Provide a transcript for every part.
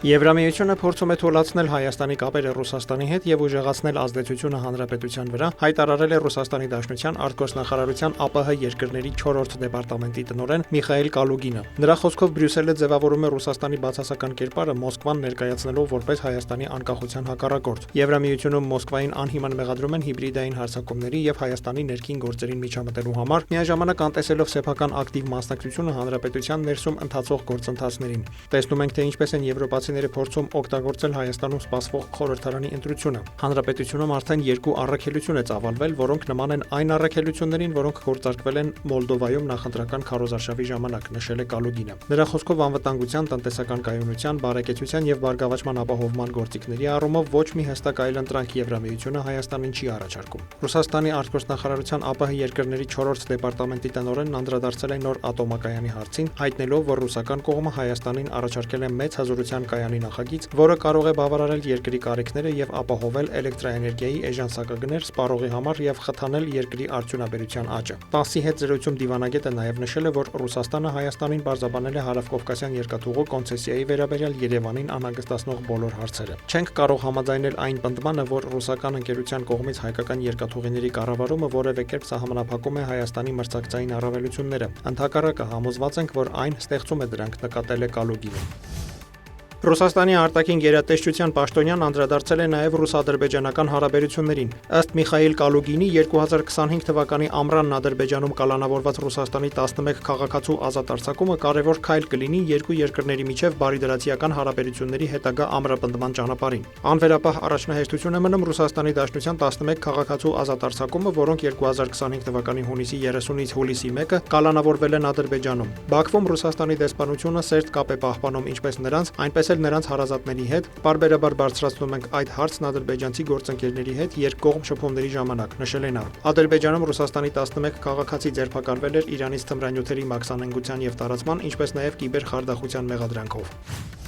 Եվրամիությունը փորձում է թույլատրել Հայաստանի կապերը Ռուսաստանի հետ եւ ուժեղացնել ազդեցությունը հանրապետության վրա, հայտարարել է Ռուսաստանի Դաշնության արտգործնախարարության ԱՊՀ երկրների 4-րդ դեպարտամենտի տնօրեն Միխայիլ Կալուգինը։ Նրա խոսքով Բրյուսելը ձևավորում է Ռուսաստանի բացասական կերպարը Մոսկվան ներկայացնելով որպես Հայաստանի անկախության հակառակորդ։ Եվրամիությունում Մոսկվային անհիմն մեղադրում են հիբրիդային հարձակումների եւ Հայաստանի ներքին գործերին միջամտելու համար, միաժամանակ անտեսելով սեփական ակտիվ մասնակցությունը հանրապետության ներսում ընթացող գործընթացներին։ Տեսնում ենք, թե ինչպես են եվրոպացիները փորձում օգտագործել Հայաստանում սպասվող խորհրդարանի ընտրությունը։ Հանրապետությունում արդեն 2 առաքելություն է ծավալվել, որոնք նման են այն առաքելություններին, որոնք գործարկվել են Մոլդովայում նախընտրական քարոզարշավի ժամանակ, նշել է Կալուգինը։ Նրա խոսքով անվտանգության, տնտեսական կայունության, բարեկեցության եւ բարգավաճման ապահովման գործիքների առումով ոչ մի հստակ այլընտրանք Եվրամիությունը Հայաստանին չի առաջարկում։ Ռուսաստանի արտգործնախարարության ԱՊՀ երկրների 4-րդ դեպարտամենտի տնօրենն անդրադարձել է նոր ատոմակայանի հարցին, հայտնելով, որ ռուսական կողմը Հայաստանին առաջարկել է մեծ հզորության կայանի նախագիծ, որը կարող է բավարարել երկրի կարիքները եւ ապահովել էլեկտրաէներգիայի էժան սակագներ սպառողի համար եւ խթանել երկրի արդյունաբերության աճը։ ՏԱՍՍ-ի հետ զրույցում դիվանագետը նաեւ նշել է, որ Ռուսաստանը Հայաստանին բարձրաբանել է Հարավկովկասյան երկաթուղու կոնցեսիայի վերաբերյալ Երևանին անհանգստացնող բոլոր հարցերը։ Չենք կարող համաձայնել այն պնդմանը, որ ռուսական ընկերության կողմից հայկական երկաթուղիների կառավարումը որևէ կերպ սահմանափակում է Հայաստանի մրցակցային առավելությունները։ Ընդհակառակը համոզված ենք, որ այն ստեղծում է դրանք, նկատել է Կալուգինը։ Ռուսաստանի արտաքին գերատեսչության պաշտոնյան անդրադարձել է նաև ռուս-ադրբեջանական հարաբերություններին։ Ըստ Միխայիլ Կալուգինի 2025 թվականի ամռանն Ադրբեջանում կալանավորված Ռուսաստանի 11 քաղաքացու ազատ արձակումը կարևոր քայլ կլինի երկու երկրների միջև բարիդրացիական հարաբերությունների հետագա ամրապնդման ճանապարհին։ Անվերապահ առաջնահերթություն է մնում Ռուսաստանի Դաշնության 11 քաղաքացու ազատ արձակումը, որոնք 2025 թվականի հունիսի 30-ից հուլիսի 1-ը կալանավորվել են Ադրբեջանում։ Բաքվում Ռուսաստանի դեսպանությունը սերտ կապ է պահպանում ինչպես նրանց, այնպես նրանց հարազատների հետ, պարբերաբար բարձրացնում ենք այդ հարցն ադրբեջանցի գործընկերների հետ երկկողմ շփումների ժամանակ, նշել է նա։ Ադրբեջանում Ռուսաստանի 11 քաղաքացի ձերբակալվել էր Իրանից թմրանյութերի մաքսանենգության եւ տարածման, ինչպես նաեւ կիբերխարդախության մեղադրանքով։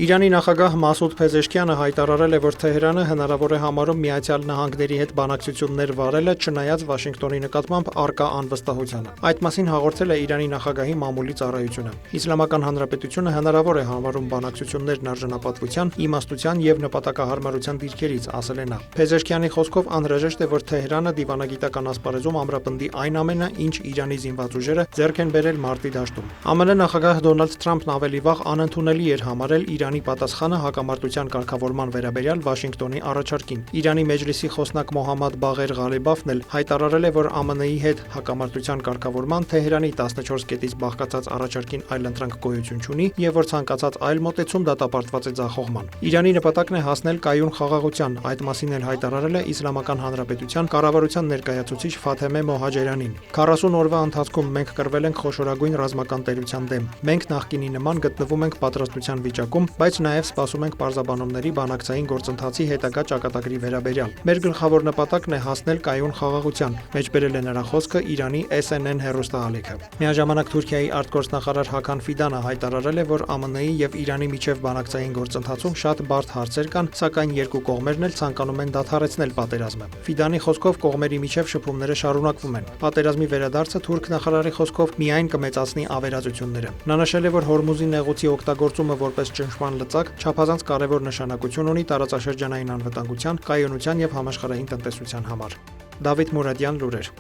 Իրանի նախագահ Մասուդ Փեզեշքյանը հայտարարել է, որ Թեհրանը հնարավոր է համարում Միացյալ Նահանգների հետ բանակցություններ վարելը, չնայած Վաշինգտոնի նկատմամբ առկա անվստահությանը։ Այդ մասին հաղորդել է Իրանի նախագահի մամուլի ծառայությունը։ Իսլամական Հանրապետությունը հնարավոր է համարում բանակցություններն արժանապատվության, իմաստության եւ նպատակահարմարության դիրքերից, ասել է նա։ Փեզեշքյանի խոսքով անհրաժեշտ է, որ Թեհրանը դիվանագիտական ասպարեզում ամրապնդի այն ամենը, ինչ Իրանի զինված ուժերը ձեռք են բերել մարտի դաշտում։ ԱՄՆ նախագահ Դոնալդ Թրամփն ավելի վաղ անընդունելի էր համարել Իրանի պատասխանը հակամարտության կարգավորման վերաբերյալ Վաշինգտոնի առաջարկին։ Իրանի մեջլիսի խոսնակ Մոհամմադ Բաղեր Ղալիբաֆն էլ հայտարարել է, որ ԱՄՆ-ի հետ հակամարտության կարգավորման Թեհրանի 14 կետից բաղկացած առաջարկին այլընտրանք գոյություն չունի եւ որ ցանկացած այլ մոտեցում դատապարտված է ձախողման։ Իրանի նպատակն է հասնել կայուն խաղաղության, այդ մասին էլ հայտարարել է Իսլամական Հանրապետության կառավարության ներկայացուցիչ Ֆաթեմե Մոհաջերյանին։ 40 օրվա ընթացքում մենք կռվել ենք խոշորագույն ռազմական տերության դեմ։ Մենք նախկինի նման գտնվում ենք պատրաստության վիճակում, բայց նաև սպասում ենք պարզաբանումների բանակցային գործընթացի հետագա ճակատագրի վերաբերյալ։ Մեր գլխավոր նպատակն է հասնել կայուն խաղաղության, մեջբերել է նրա խոսքը Իրանի SNN հեռուստաալիքը։ Միաժամանակ Թուրքիայի արտգործնախարար Հական Ֆիդանը հայտարարել է, որ ԱՄՆ-ի եւ Իրանի միջև բանակցային գործընթացում շատ բարդ հարցեր կան, սակայն երկու կողմերն էլ ցանկանում են դադարեցնել պատերազմը։ Ֆիդանի խոսքով կողմերի միջև շփումները շարունակվում են։ Պատերազմի վերադարձը թուրք նախարարի խոսքով միայն կմեծացնի ավերածությունները։ Նա նշել է, որ Հորմուզի նեղուցի օգտագործումը որպես ճնշման լծակ չափազանց կարևոր նշանակություն ունի տարածաշրջանային անվտանգության, կայունության եւ համաշխարհային տնտեսության համար։ Դավիթ Մուրադյան, լուրեր։